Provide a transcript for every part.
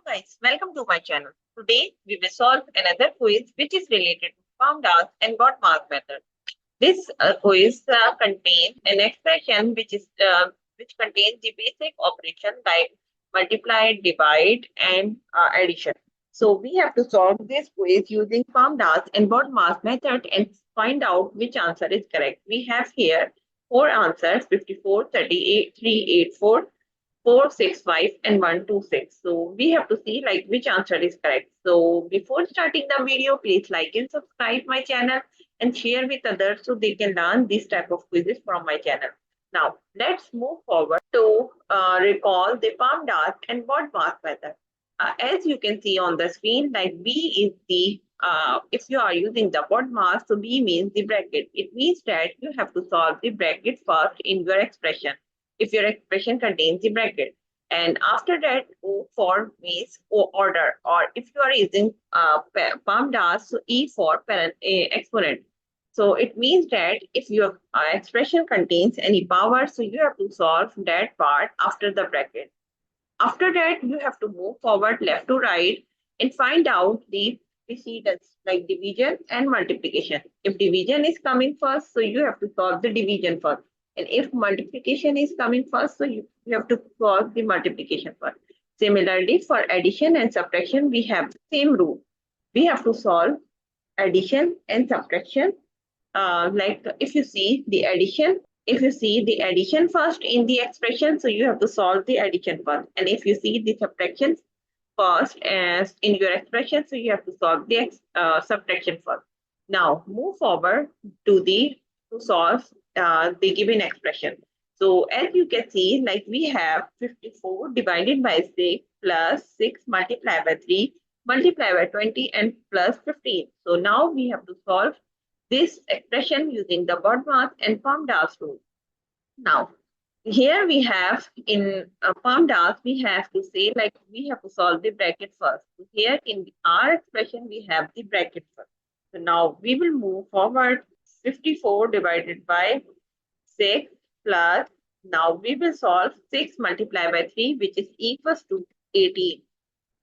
Guys, welcome to my channel. Today we will solve another quiz which is related to PAMDAS and word mass method. This quiz contains an expression which contains the basic operation like multiply, divide, and addition. So we have to solve this quiz using PAMDAS and word mass method and find out which answer is correct. We have here four answers: 54, 38, 384. 465 and 126. So we have to see like which answer is correct. So before starting the video, please like and subscribe my channel and share with others so they can learn this type of quizzes from my channel. Now let's move forward to recall the PAMDAS and word mass method. As you can see on the screen, like B is the if you are using the word mass, so B means the bracket. It means that you have to solve the bracket first in your expression if your expression contains the bracket. And after that, O for means O order, or if you are using PAMDAS, so E for exponent. So it means that if your expression contains any power, so you have to solve that part after the bracket. After that, you have to move forward left to right and find out the precedence like division and multiplication. If division is coming first, so you have to solve the division first. And if multiplication is coming first, so you have to solve the multiplication first. Similarly, for addition and subtraction, we have the same rule. We have to solve addition and subtraction. Like if you see the addition first in the expression, so you have to solve the addition first. And if you see the subtraction first as in your expression, so you have to solve the subtraction first. Now move forward to solve the given expression. So as you can see, like we have 54 divided by 6 plus 6 multiplied by 3 multiplied by 20 and plus 15. So now we have to solve this expression using the word mass and PAMDAS rule. Now, here we have in PAMDAS, we have to say like we have to solve the bracket first. So here in our expression, we have the bracket first. So now we will move forward. 54 divided by 6 plus, now we will solve 6 multiplied by 3, which is equals to 18.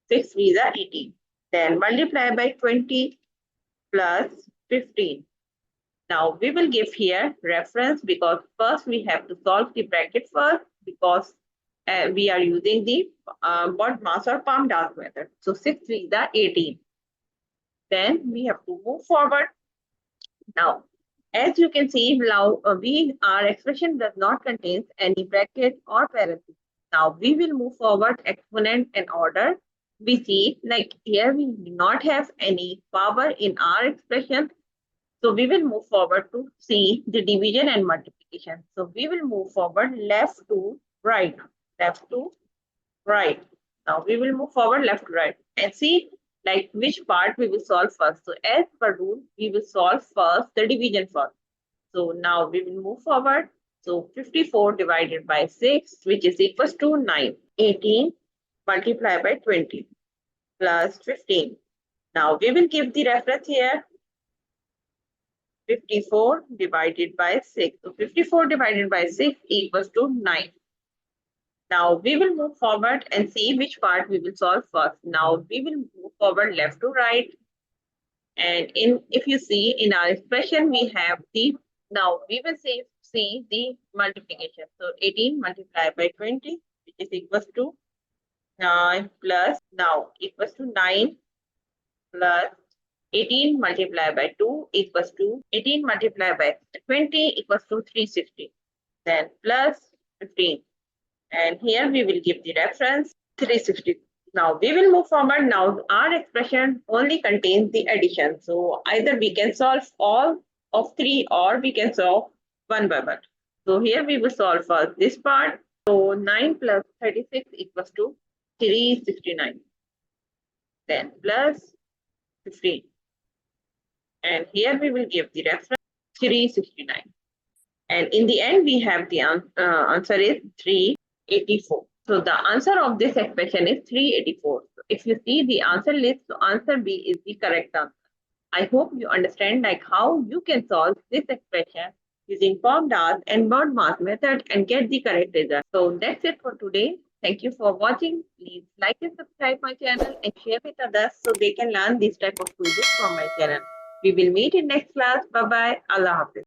6 3 is 18. Then multiply by 20 plus 15. Now we will give here reference because first we have to solve the bracket first because we are using the word mass or PAMDAS method. So 6 3 is 18. Then we have to move forward. Now, as you can see, now our expression does not contain any bracket or parentheses. Now we will move forward exponent and order. We see like here we do not have any power in our expression. So we will move forward to see the division and multiplication. So we will move forward left to right, left to right. Now we will move forward left to right and see like which part we will solve first. So as per rule, we will solve first the division first. So now we will move forward. So 54 divided by 6, which is equals to 9. 18 multiplied by 20 plus 15. Now we will give the reference here. 54 divided by 6. So 54 divided by 6 equals to 9. Now we will move forward and see which part we will solve first. Now we will move forward left to right. And if you see in our expression, we have now we will see the multiplication. So 18 multiplied by 20, which is equals to 9 plus now equals to 9 plus 18 multiplied by 2 equals to 18 multiplied by 20 equals to 360. Then plus 15. And here we will give the reference 360. Now we will move forward. Now our expression only contains the addition. So either we can solve all of 3 or we can solve one by one. So here we will solve first this part. So 9 plus 36 equals to 369. Then plus 15. And here we will give the reference 369. And in the end, we have the answer is 384. So the answer of this expression is 384. So if you see the answer list, so answer B is the correct answer. I hope you understand like how you can solve this expression using PAMDAS and word mass method and get the correct result. So that's it for today. Thank you for watching. Please like and subscribe my channel and share with others so they can learn this type of quizzes from my channel. We will meet in next class. Bye bye. Allah Hafiz.